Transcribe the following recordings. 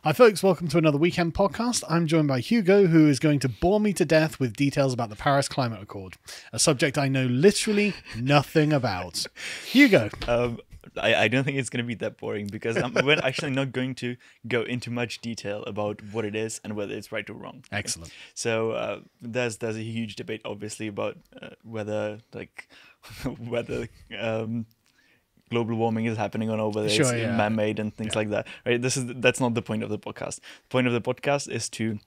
Hi folks, welcome to another weekend podcast. I'm joined by Hugo, who is going to bore me to death with details about the Paris Climate Accord, a subject I know literally nothing about. Hugo. I don't think it's going to be that boring because we're actually not going to go into much detail about what it is and whether it's right or wrong. Okay? Excellent. So there's a huge debate, obviously, about whether global warming is happening or not, whether it's man-made and things like that. Right? That's not the point of the podcast. The point of the podcast is to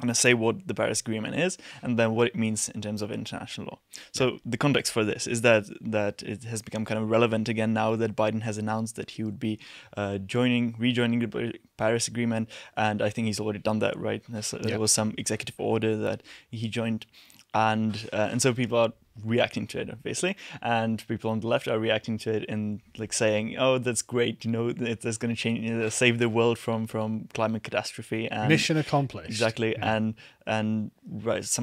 kind of say what the Paris Agreement is and then what it means in terms of international law. So the context for this is that it has become kind of relevant again now that Biden has announced that he would be rejoining the Paris Agreement, and I think he's already done that, right? There was some executive order that he joined, and so people are reacting to it, obviously, and people on the left are reacting to it and like saying, "Oh, that's great! You know, that's going to change, save the world from climate catastrophe." And mission accomplished. Exactly, and some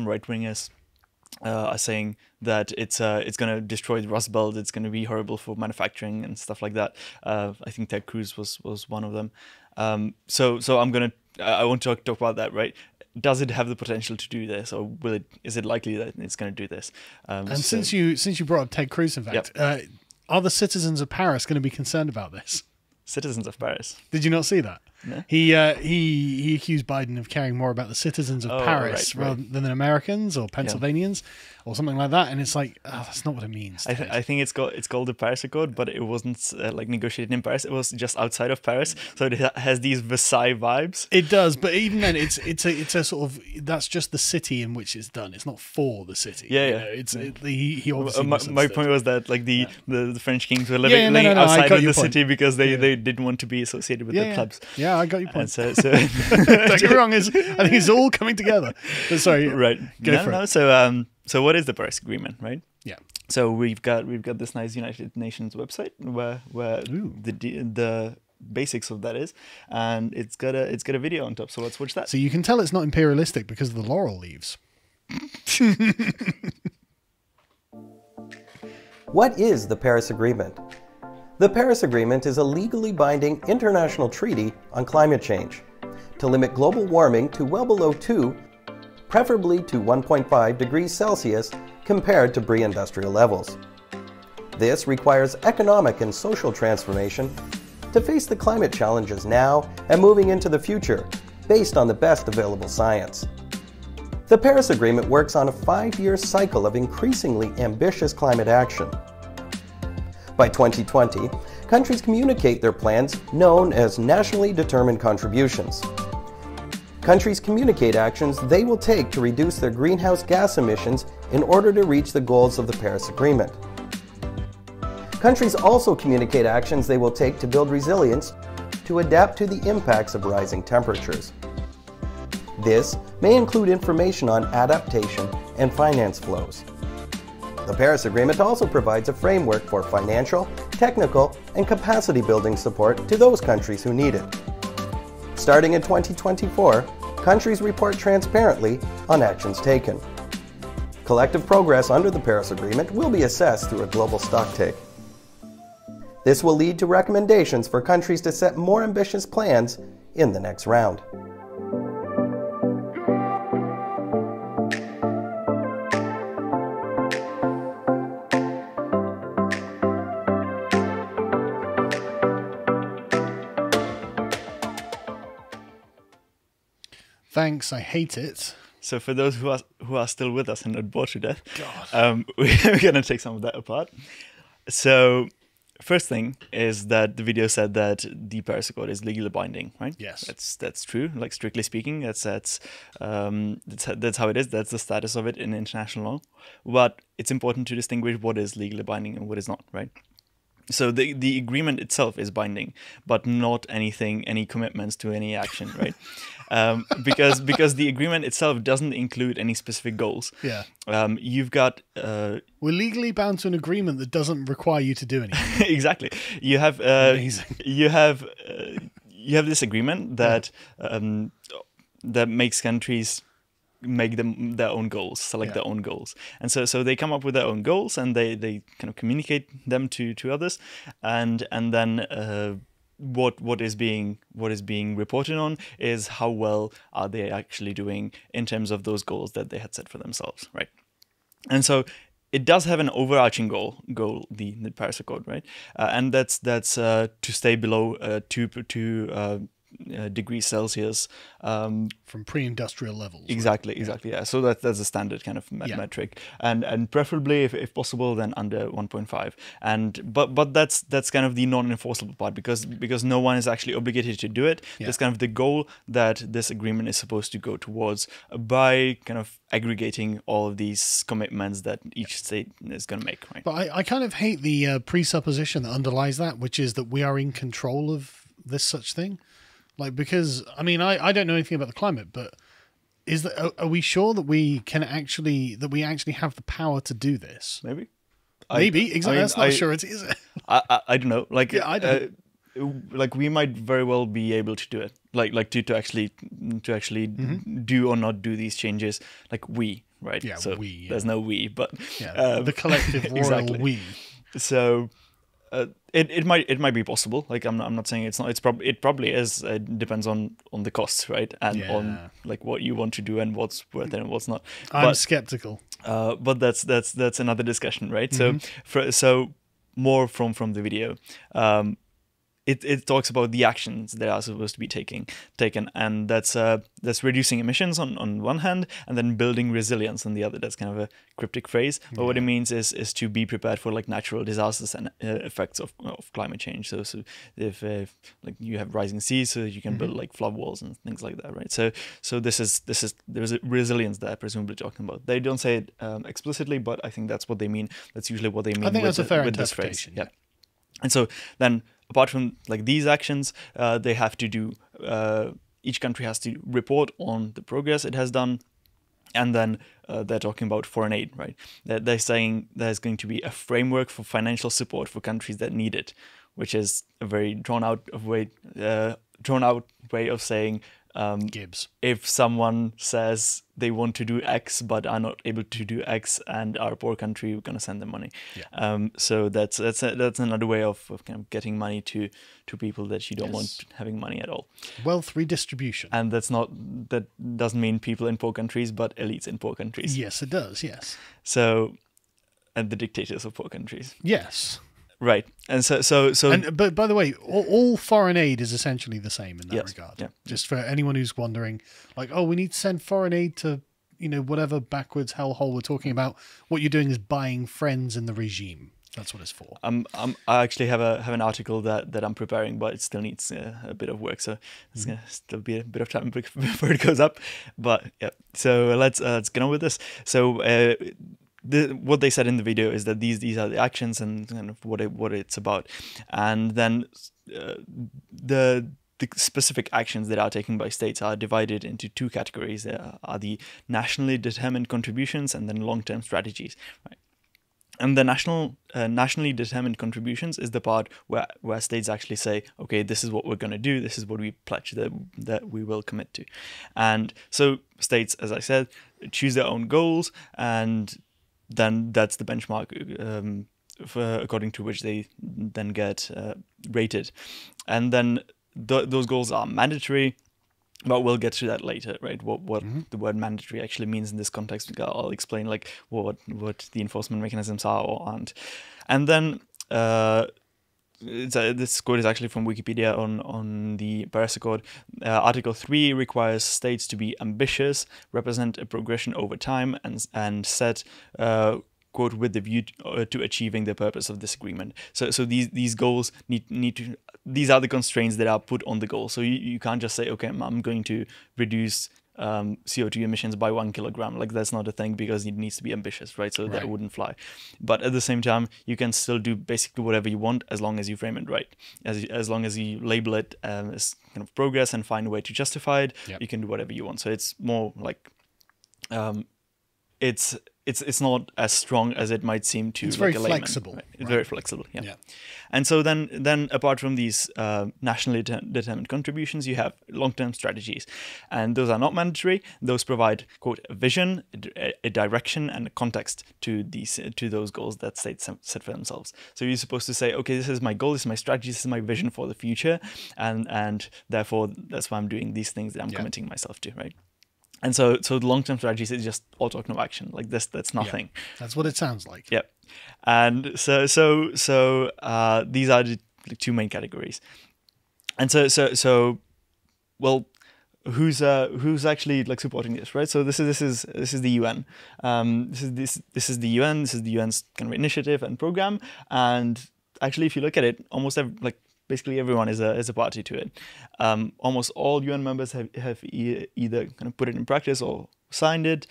right wingers are saying that it's going to destroy the Rust Belt. It's going to be horrible for manufacturing and stuff like that. I think Ted Cruz was one of them. So I want to talk about that, right? Does it have the potential to do this, or is it likely that it's going to do this? And since you brought up Ted Cruz, in fact, are the citizens of Paris going to be concerned about this? Citizens of Paris. Did you not see that? No? He accused Biden of caring more about the citizens of Paris rather than Americans or Pennsylvanians or something like that. And it's like, that's not what it means. I think it's called the Paris Accord, but it wasn't like negotiated in Paris. It was just outside of Paris, so it has these Versailles vibes. It does, but even then, it's a sort of, that's just the city in which it's done. It's not for the city. He obviously. My point was that like the French kings were living outside of the city because they didn't want to be associated with the clubs. Yeah, I got your point. And so don't get me wrong. I think it's all coming together. But sorry, right? Go for it. So what is the Paris Agreement, right? Yeah. So we've got this nice United Nations website where the basics of that is, and it's got a video on top. So let's watch that. So you can tell it's not imperialistic because of the laurel leaves. What is the Paris Agreement? The Paris Agreement is a legally binding international treaty on climate change to limit global warming to well below 2, preferably to 1.5 degrees Celsius compared to pre-industrial levels. This requires economic and social transformation to face the climate challenges now and moving into the future based on the best available science. The Paris Agreement works on a 5-year cycle of increasingly ambitious climate action. By 2020, countries communicate their plans known as nationally determined contributions. Countries communicate actions they will take to reduce their greenhouse gas emissions in order to reach the goals of the Paris Agreement. Countries also communicate actions they will take to build resilience to adapt to the impacts of rising temperatures. This may include information on adaptation and finance flows. The Paris Agreement also provides a framework for financial, technical, and capacity building support to those countries who need it. Starting in 2024, countries report transparently on actions taken. Collective progress under the Paris Agreement will be assessed through a global stocktake. This will lead to recommendations for countries to set more ambitious plans in the next round. Thanks, I hate it. So for those who are still with us and not bored to death, we're going to take some of that apart. So first thing is that the video said that the Paris Accord is legally binding, right? Yes, that's true. Like strictly speaking, that's how it is. That's the status of it in international law. But it's important to distinguish what is legally binding and what is not, right? So the agreement itself is binding, but not any commitments to any action, right? Because the agreement itself doesn't include any specific goals. Yeah. You've got we're legally bound to an agreement that doesn't require you to do anything. Exactly. You have this agreement that that makes countries make them their own goals, select their own goals, and so they come up with their own goals and they kind of communicate them to others, and then what is being reported on is how well are they actually doing in terms of those goals that they had set for themselves, right? And so it does have an overarching goal, the Paris Accord, right? And that's to stay below 2 degrees Celsius from pre-industrial levels. Exactly, yeah. So that's a standard kind of metric, and preferably if possible then under 1.5. And but that's kind of the non-enforceable part because no one is actually obligated to do it. That's kind of the goal that this agreement is supposed to go towards by kind of aggregating all of these commitments that each state is going to make. Right. But I kind of hate the presupposition that underlies that, which is that we are in control of this such thing. Like, because, I mean, I don't know anything about the climate, but are we sure that we actually have the power to do this? Maybe. Exactly. That's not sure it is. I don't know. Like, I don't. Like we might very well be able to do it. Like to actually do or not do these changes. Like we, right? Yeah, so we. Yeah. There's no we, but the collective royal exactly. we. So. It might be possible. Like I'm not saying it's not. It probably is. It depends on the costs, right? And on like what you want to do and what's worth it and what's not. I'm skeptical. But that's another discussion, right? So more from the video. It talks about the actions that are supposed to be taken, and that's reducing emissions on one hand, and then building resilience on the other. That's kind of a cryptic phrase, but what it means is to be prepared for like natural disasters and effects of climate change. So if like you have rising seas, so you can build like flood walls and things like that, right? So there's a resilience there, presumably talking about. They don't say it explicitly, but I think that's what they mean. That's usually what they mean. I think that's a fair interpretation. Yeah, and so then. Apart from like these actions, they have to do. Each country has to report on the progress it has done, and then they're talking about foreign aid, right? They're saying there's going to be a framework for financial support for countries that need it, which is a very drawn out way of saying. Gibbs. If someone says they want to do X but are not able to do X and are a poor country, we're going to send them money. Yeah. So that's another way of kind of getting money to people that you don't want having money at all. Wealth redistribution. And that doesn't mean people in poor countries, but elites in poor countries. Yes, it does. Yes. So, and the dictators of poor countries. Yes. Right, and so. But by the way, all foreign aid is essentially the same in that regard. Yeah. Just for anyone who's wondering, like, oh, we need to send foreign aid to, whatever backwards hellhole we're talking about. What you're doing is buying friends in the regime. That's what it's for. I actually have an article that I'm preparing, but it still needs a bit of work, so it's gonna still be a bit of time before it goes up. But yeah, so let's get on with this. So. What they said in the video is that these are the actions and kind of what it's about, and then the specific actions that are taken by states are divided into 2 categories. There are the nationally determined contributions and then long-term strategies. Right? And the nationally determined contributions is the part where states actually say, okay, this is what we're going to do. This is what we pledge that we will commit to. And so states, as I said, choose their own goals, and then that's the benchmark according to which they then get rated. And then those goals are mandatory, but we'll get to that later, right? What the word mandatory actually means in this context. I'll explain like what the enforcement mechanisms are or aren't. And then this quote is actually from Wikipedia on the Paris Accord. Article 3 requires states to be ambitious, represent a progression over time, and set quote with the view to achieving the purpose of this agreement. So these goals need to. These are the constraints that are put on the goal. So you can't just say, okay, I'm going to reduce CO2 emissions by 1 kilogram. Like that's not a thing because it needs to be ambitious, right? So that wouldn't fly. But at the same time, you can still do basically whatever you want as long as you frame it right. As long as you label it as kind of progress and find a way to justify it, you can do whatever you want. So it's more like it's it's not as strong as it might seem to. It's like very a layman, flexible. Right? It's Right? very flexible. Yeah. And so then apart from these nationally determined contributions, you have long-term strategies, and those are not mandatory. Those provide, quote, a vision, a direction, and a context to those goals that states set for themselves. So you're supposed to say, okay, this is my goal, this is my strategy, this is my vision for the future, and therefore that's why I'm doing these things that I'm committing myself to, right? And so the long-term strategies is just all talk, no action. Like that's nothing. Yeah, that's what it sounds like. Yep. And so these are the two main categories. And so well, who's actually like supporting this, right? So this is the UN. This is the UN. This is the UN's kind of initiative and program. And actually, if you look at it, almost basically everyone is a party to it. Almost all UN members have either kind of put it in practice or signed it.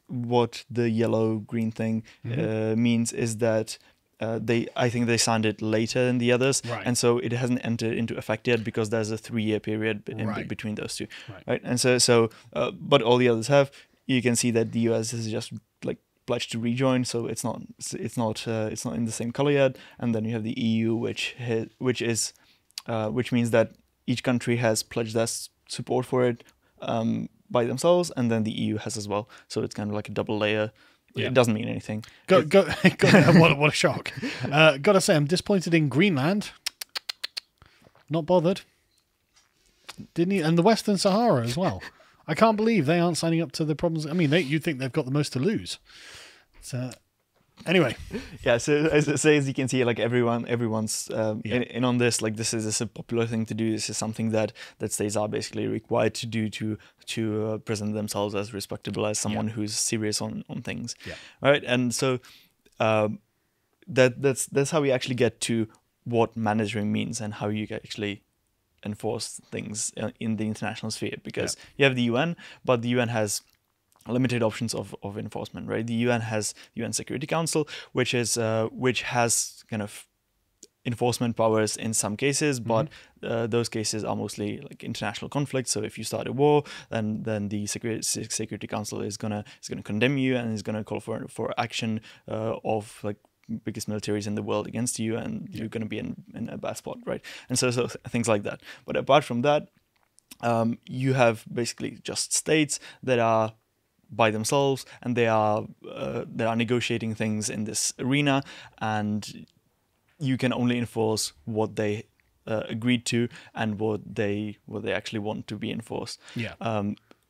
What the yellow-green thing means is that I think they signed it later than the others, right. And so it hasn't entered into effect yet because there's a 3-year period between those two, right? And so but all the others have. You can see that the US is just like pledged to rejoin, so it's not in the same color yet. And then you have the EU, which means that each country has pledged their support for it by themselves, and then the EU has as well. So it's kind of like a double layer. Yeah. It doesn't mean anything. What a shock! Gotta say, I'm disappointed in Greenland. Not bothered. Didn't he? And the Western Sahara as well. I can't believe they aren't signing up to the problems. I mean, you think they've got the most to lose. So, anyway. Yeah, so as you can see, like everyone's in on this. Like this is a popular thing to do. This is something that states are basically required to do to present themselves as respectable, as someone who's serious on things. Yeah. Right. And so that's how we actually get to what mandatory means and how you actually enforce things in the international sphere, because you have the UN, but the UN has limited options of enforcement, right? The UN has the UN Security Council, which has kind of enforcement powers in some cases, but those cases are mostly like international conflicts. So if you start a war, then the Security Council is gonna condemn you and is gonna call for action of like biggest militaries in the world against you, and you're going to be in a bad spot, right? And so things like that. But apart from that, you have basically just states that are by themselves, and they are negotiating things in this arena, and you can only enforce what they agreed to and what they actually want to be enforced. Yeah.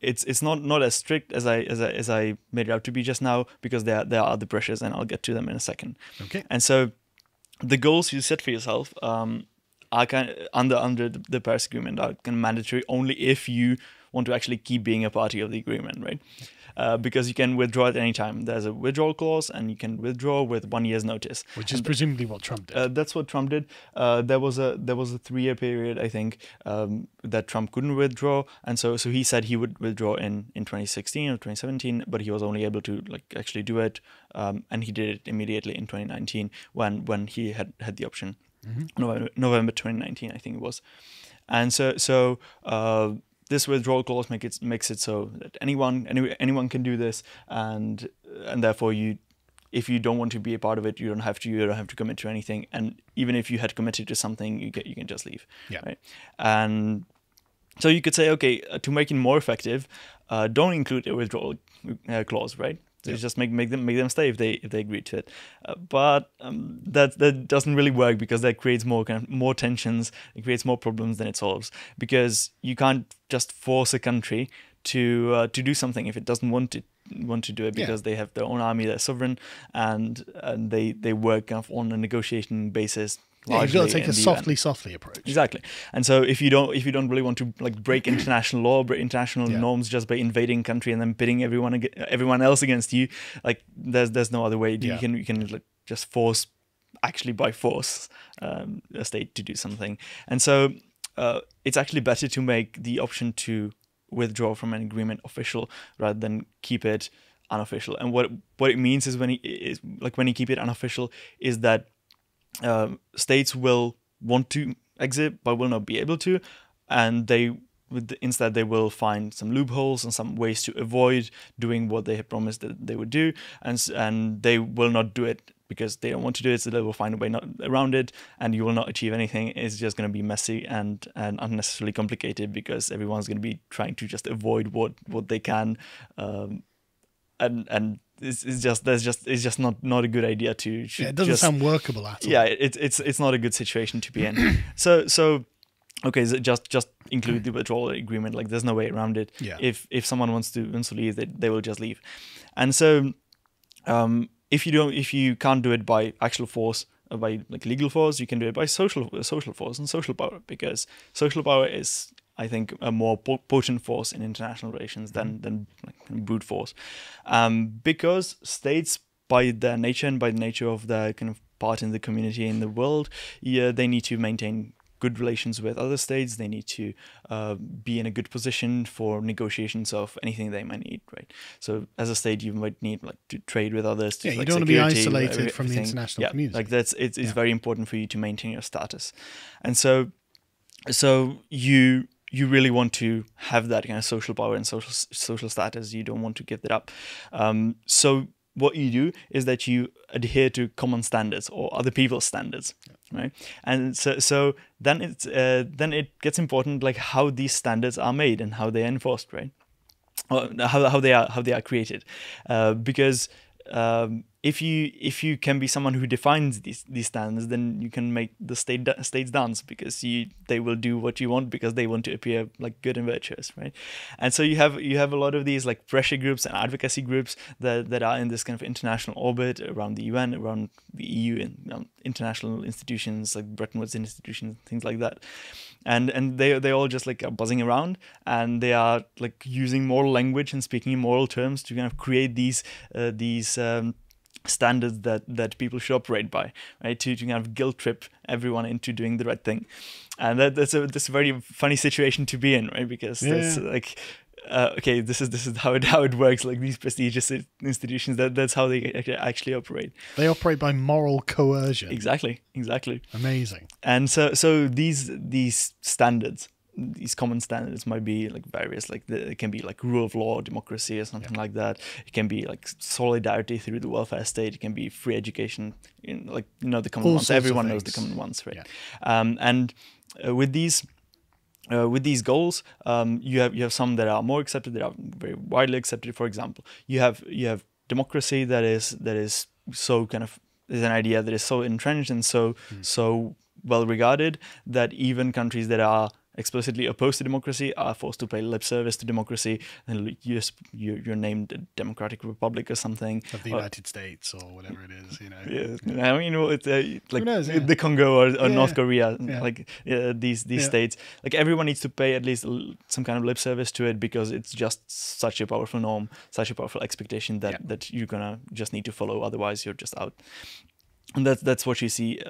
It's not as strict as I made it out to be just now, because there are other pressures, and I'll get to them in a second. Okay. And so the goals you set for yourself are kind of under the Paris Agreement are kind of mandatory only if you want to actually keep being a party of the agreement, right? Because you can withdraw at any time. There's a withdrawal clause, and you can withdraw with 1 year's notice. Which is presumably what Trump did. That's what Trump did. There was a 3-year period, I think, that Trump couldn't withdraw, and so he said he would withdraw in 2016 or 2017, but he was only able to like actually do it, and he did it immediately in 2019 when he had the option. November 2019, I think it was, and so. This withdrawal clause makes it so that anyone can do this, and therefore if you don't want to be a part of it, you don't have to commit to anything, and even if you had committed to something, you can just leave. Yeah. Right? And so you could say, okay, to make it more effective, don't include a withdrawal clause, right? So just make them stay if they agree to it, but that doesn't really work, because that creates more tensions. It creates more problems than it solves, because you can't just force a country to do something if it doesn't want to do it, because they have their own army, they're sovereign, and they work kind of on a negotiation basis. Yeah, you've got to take a softly approach. Exactly. And so if you don't really want to like break international law, break international norms just by invading country and then pitting everyone else against you, like there's no other way. You can like just force, actually by force, a state to do something. And so it's actually better to make the option to withdraw from an agreement official rather than keep it unofficial. And what it means is when you keep it unofficial is that states will want to exit but will not be able to, and they instead they will find some loopholes and some ways to avoid doing what they had promised that they would do, and they will not do it because they don't want to do it, so they will find a way around it, and you will not achieve anything. It's just going to be messy and unnecessarily complicated because everyone's going to be trying to just avoid what they can, and it's just not a good idea to. It doesn't sound workable at all. Yeah, it's not a good situation to be in. So. Okay, so just include the withdrawal agreement. Like, there's no way around it. Yeah. If someone wants to leave, they will just leave. And so, if you can't do it by actual force, by like legal force, you can do it by social force and social power, because social power is, I think, a more potent force in international relations than like brute force, because states, by their nature and by the nature of their kind of part in the community in the world, they need to maintain good relations with other states. They need to be in a good position for negotiations of anything they might need, right? So as a state, you might need like to trade with others. You don't want to be isolated from the international community. Like it's very important for you to maintain your status, and so you really want to have that kind of social power and social status. You don't want to give that up. So what you do is that you adhere to common standards or other people's standards, right? And so then it gets important, like how these standards are made and how they are enforced, right? Or how they are created, because if you can be someone who defines these standards, then you can make the states dance, because they will do what you want because they want to appear like good and virtuous, right? And so you have a lot of these like pressure groups and advocacy groups that are in this kind of international orbit around the UN, around the EU, and international institutions like Bretton Woods institutions, things like that. And they all just like are buzzing around, and they are like using moral language and speaking in moral terms to kind of create these standards that people should operate by, right? To kind of guilt trip everyone into doing the right thing, and that's a very funny situation to be in, right? Because that's like, okay, this is how it works. Like these prestigious institutions, that's how they actually operate. They operate by moral coercion. Exactly. Amazing. And so these standards, these common standards might be like various, like it can be like rule of law, democracy, or something like that. It can be like solidarity through the welfare state. It can be free education, the common ones. Everyone knows the common ones, right? Yeah. And with these goals, you have some that are more accepted, that are very widely accepted. For example, you have democracy that is so kind of, is an idea that is so entrenched and so well regarded that even countries that are explicitly opposed to democracy are forced to pay lip service to democracy, and you're named a democratic republic or something of the United States or whatever it is, Yeah, I mean, it's like the Congo or North Korea, like these states. Like everyone needs to pay at least some kind of lip service to it, because it's just such a powerful norm, such a powerful expectation that you're gonna just need to follow. Otherwise, you're just out. And that's what you see,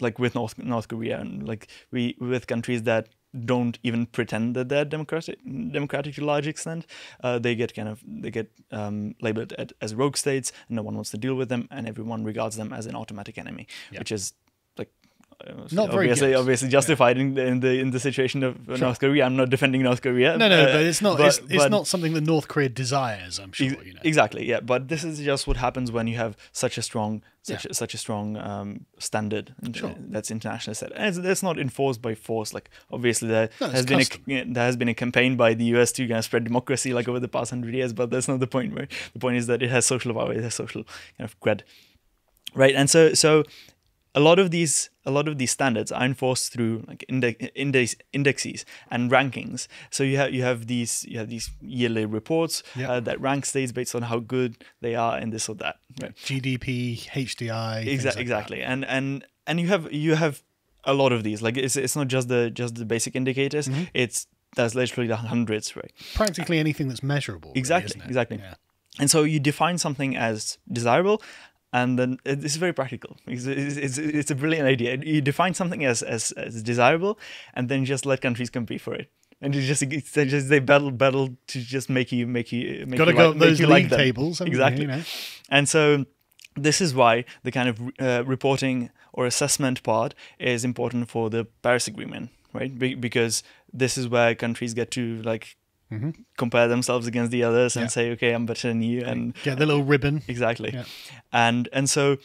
like with North Korea, and like with countries that don't even pretend that they're democratic to a large extent. They get labeled as rogue states, and no one wants to deal with them, and everyone regards them as an automatic enemy, which is like not obviously justified in the situation of North Korea. I'm not defending North Korea. No, but it's not. It's not something that North Korea desires, I'm sure. Exactly, yeah. But this is just what happens when you have such a strong standard that's internationally set, and that's not enforced by force. Like obviously there has been a campaign by the US to kind of spread democracy like over the past 100 years, but that's not the point, right? The point is that it has social power, it has social kind of cred, right? And so a lot of these standards are enforced through like indexes and rankings. So you have these yearly reports that rank states based on how good they are in this or that. Right? GDP, HDI. Exactly. And you have a lot of these. Like it's not just the basic indicators. Mm-hmm. There's literally hundreds, right? Practically anything that's measurable. Exactly. Really, exactly. Yeah. And so you define something as desirable. And then it's very practical. It's a brilliant idea. You define something as desirable, and then just let countries compete for it. And they battle to just make you got to go up those league tables. Exactly. And so this is why the kind of reporting or assessment part is important for the Paris Agreement, right? Because this is where countries get to like compare themselves against the others and say, okay, I'm better than you, and get the little ribbon. Exactly. And so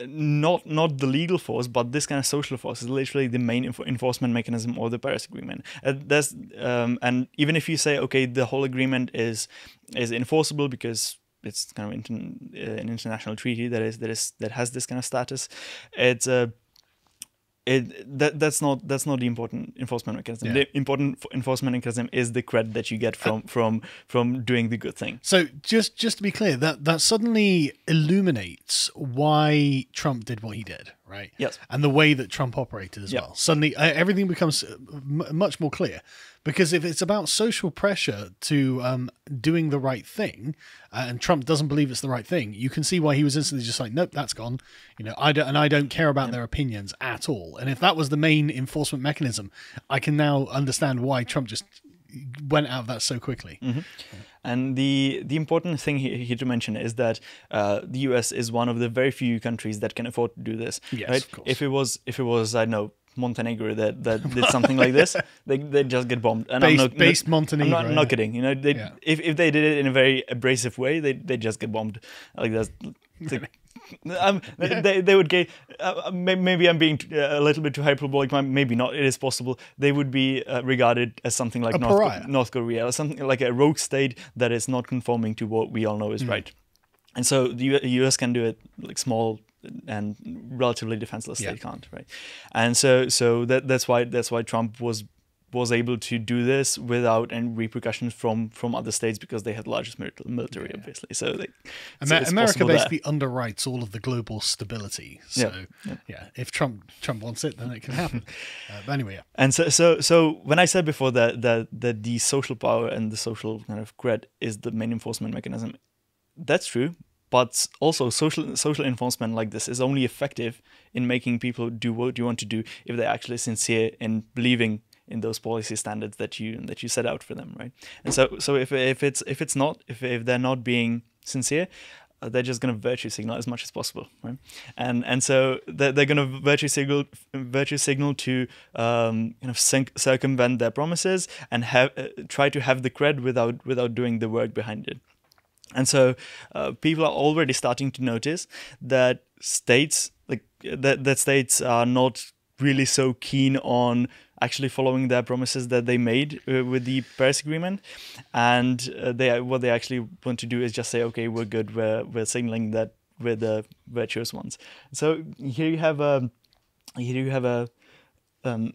not the legal force, but this kind of social force is literally the main enforcement mechanism of the Paris Agreement. And even if you say, okay, the whole agreement is enforceable because it's kind of an international treaty that has this kind of status, that's not the important enforcement mechanism. Yeah. The important enforcement mechanism is the credit that you get from doing the good thing. So just to be clear, that suddenly illuminates why Trump did what he did, right? Yes. And the way that Trump operated as well. Suddenly everything becomes much more clear. Because if it's about social pressure to doing the right thing, and Trump doesn't believe it's the right thing, you can see why he was instantly just like, nope, that's gone. I don't care about their opinions at all. And if that was the main enforcement mechanism, I can now understand why Trump just went out of that so quickly. Mm-hmm. And the important thing here to mention is that the US is one of the very few countries that can afford to do this. Yes, right? Of course. If it was, I don't know, Montenegro that did something like this, they just get bombed. And Montenegro. I'm not kidding. If they did it in a very abrasive way, they just get bombed. Like that's. They would get. Maybe I'm being a little bit too hyperbolic. Maybe not. It is possible. They would be regarded as something like North Korea, or something like a rogue state that is not conforming to what we all know is right. And so the US can do it like small and relatively defenseless. They can't, right? And so that's why Trump was able to do this without any repercussions from other states, because they had the largest military, obviously. So America basically underwrites all of the global stability. So if Trump wants it, then it can happen. But anyway, And so when I said before that the social power and the social kind of cred is the main enforcement mechanism, that's true. But also social enforcement like this is only effective in making people do what you want to do if they're actually sincere in believing in those policy standards that you set out for them, right? And so if they're not being sincere, they're just going to virtue signal as much as possible, right? And so they're going to virtue signal to circumvent their promises and try to have the cred without doing the work behind it. And so people are already starting to notice that states are not really so keen on actually following their promises that they made with the Paris Agreement, and what they actually want to do is just say, okay, we're good, we're signaling that we're the virtuous ones. So here you have an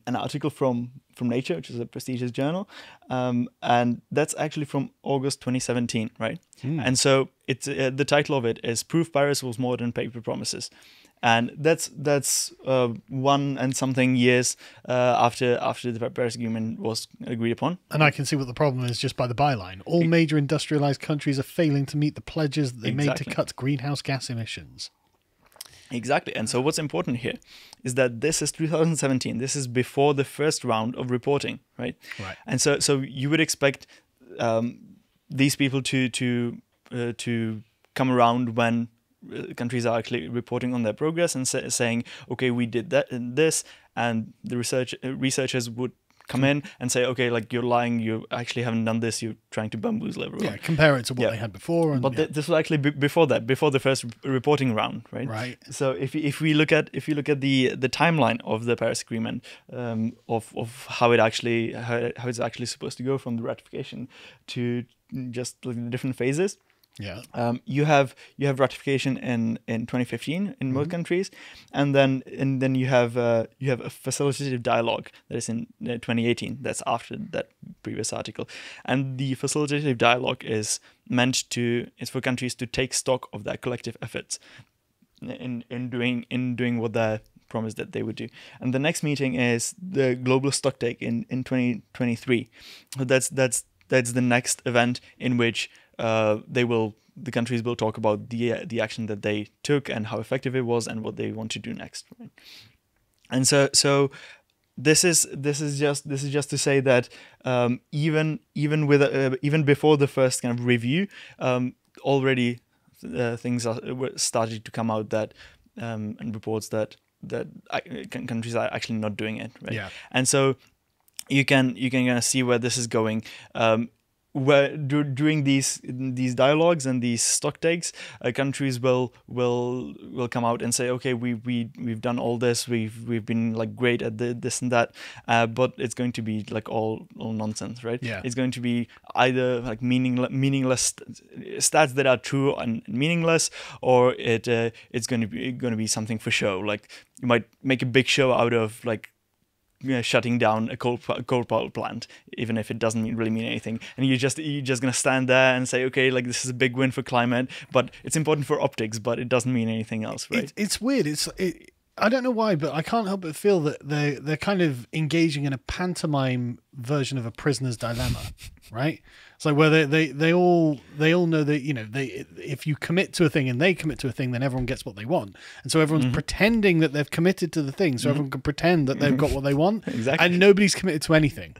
article from Nature, which is a prestigious journal, and that's actually from August 2017, right? And so it's the title of it is "Proof Paris Was More Than Paper Promises," and that's 1 and something years after the Paris Agreement was agreed upon. And I can see what the problem is just by the byline. All major industrialized countries are failing to meet the pledges that they made to cut greenhouse gas emissions. Exactly. And so what's important here is that this is 2017. This is before the first round of reporting, right? Right. And so you would expect these people to come around when countries are actually reporting on their progress and saying, okay, we did that and this, and the researchers would come in and say, okay, like you're lying, you actually haven't done this, you're trying to bamboozle everyone. Yeah, compare it to what they had before. But this was actually before the first reporting round, right? Right. So if you look at the timeline of the Paris Agreement, of how it's actually supposed to go from the ratification to just like the different phases. Yeah. You have ratification in 2015 in most countries, and then you have a facilitative dialogue that is in 2018. That's after that previous article, and the facilitative dialogue is for countries to take stock of their collective efforts in doing what they promised that they would do. And the next meeting is the global stocktake in 2023. That's the next event in which the countries will talk about the action that they took and how effective it was and what they want to do next. Right? And so this is just to say that even before the first kind of review, already things were starting to come out that and reports that countries are actually not doing it. Right? Yeah. And so you can kind of see where this is going. Where during these dialogues and these stock takes, countries will come out and say, okay, we've done all this, we've been like great at this and that, but it's going to be like all nonsense, right? Yeah. It's going to be either like meaningless stats that are true and meaningless, or it's going to be something for show. Like you might make a big show out of like, shutting down a coal power plant, even if it doesn't really mean anything, and you're just gonna stand there and say, okay, like this is a big win for climate, but it's important for optics, but it doesn't mean anything else, right? It's weird. I don't know why, but I can't help but feel that they're kind of engaging in a pantomime version of a prisoner's dilemma, right? So where they all know that, you know, if you commit to a thing and they commit to a thing, then everyone gets what they want, and so everyone's pretending that they've committed to the thing, so everyone can pretend that they've got what they want. Exactly. And nobody's committed to anything.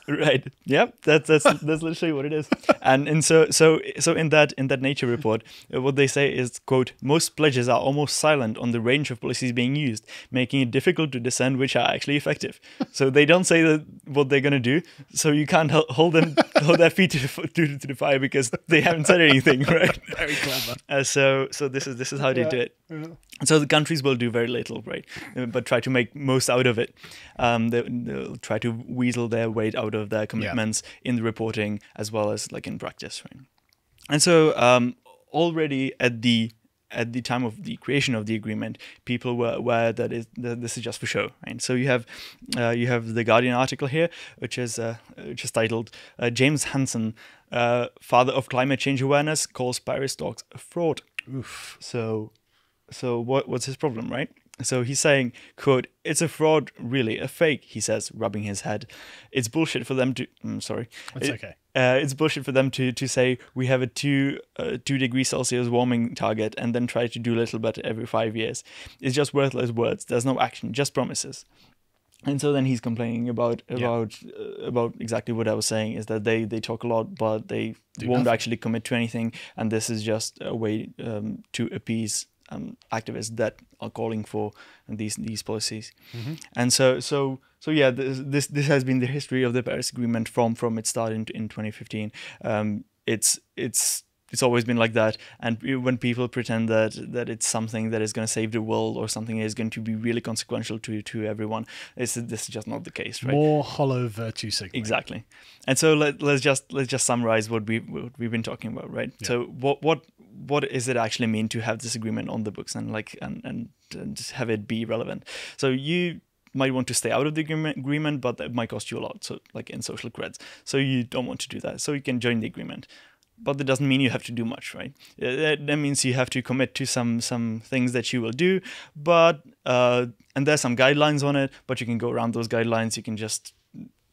Right. Yep. That's literally what it is. And so in that Nature report, what they say is, quote, most pledges are almost silent on the range of policies being used, making it difficult to discern which are actually effective. So they don't say that what they're gonna do. So you can't hold their feet to the fire because they haven't said anything, right? Very clever. So this is how they do it. Yeah. So the countries will do very little, right? But try to make most out of it. They'll try to weasel their weight out of their commitments in the reporting as well as like in practice, right? And so already at the time of the creation of the agreement, people were aware that this is just for show, right? So you have the Guardian article here, which is titled James Hansen, father of climate change awareness, calls Paris talks a fraud. Oof. So what's his problem, right? So he's saying, quote, it's a fraud, really, a fake, he says, rubbing his head. It's bullshit for them to... sorry. That's okay. It's bullshit for them to say we have a 2 degrees Celsius warming target and then try to do a little better every 5 years. It's just worthless words. There's no action, just promises. And so then he's complaining about exactly what I was saying, is that they talk a lot, but they won't actually commit to anything. And this is just a way to appease activists that are calling for these policies. And so yeah, this has been the history of the Paris Agreement from its start in 2015. It's always been like that, and when people pretend that it's something that is going to save the world or something that is going to be really consequential to everyone, this is just not the case, right? More hollow virtue signaling. Exactly. And so let's just summarize what we've been talking about, right? Yeah. So what does it actually mean to have this agreement on the books and have it be relevant? So you might want to stay out of the agreement, but that might cost you a lot, so like in social creds. So you don't want to do that. So you can join the agreement. But that doesn't mean you have to do much, right? That means you have to commit to some things that you will do, but and there's some guidelines on it, but you can go around those guidelines. You can just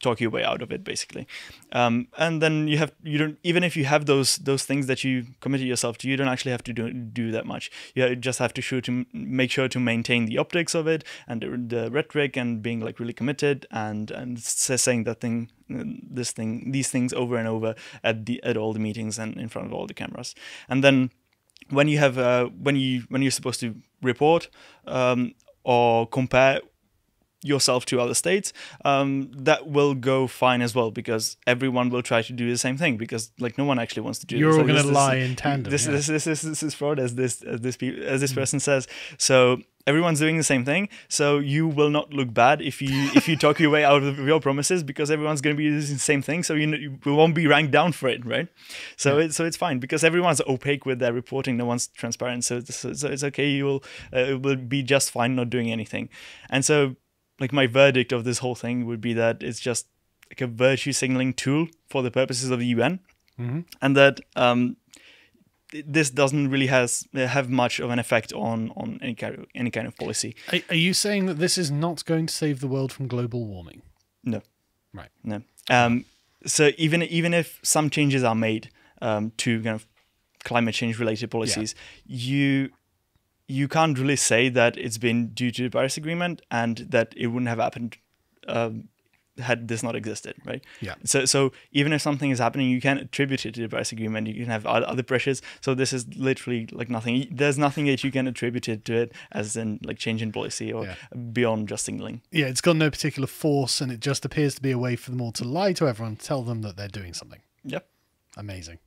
talk your way out of it, basically. And then you don't, even if you have those things that you committed yourself to, you don't actually have to do that much. You just have to make sure to maintain the optics of it and the rhetoric and being like really committed and saying these things over and over at all the meetings and in front of all the cameras. And then when you have when you're supposed to report or compare yourself to other states, that will go fine as well, because everyone will try to do the same thing, because like no one actually wants to do You're this. all going to lie in tandem. This is fraud, as this person says. So everyone's doing the same thing. So you will not look bad if you talk your way out of your promises, because everyone's going to be doing the same thing. So you won't be ranked down for it, right? So it's fine, because everyone's opaque with their reporting. No one's transparent. So it's okay. It will be just fine not doing anything. And so, like, my verdict of this whole thing would be that it's just like a virtue signaling tool for the purposes of the UN, and that this doesn't really have much of an effect on any kind of policy. Are you saying that this is not going to save the world from global warming? No. Right. No. So even if some changes are made to kind of climate change related policies, you can't really say that it's been due to the Paris Agreement and that it wouldn't have happened had this not existed, right? Yeah. So even if something is happening, you can attribute it to the Paris Agreement. You can have other pressures. So this is literally like nothing. There's nothing that you can attribute it to it as in like change in policy or beyond just signaling. Yeah, it's got no particular force, and it just appears to be a way for them all to lie to everyone, tell them that they're doing something. Yep. Amazing.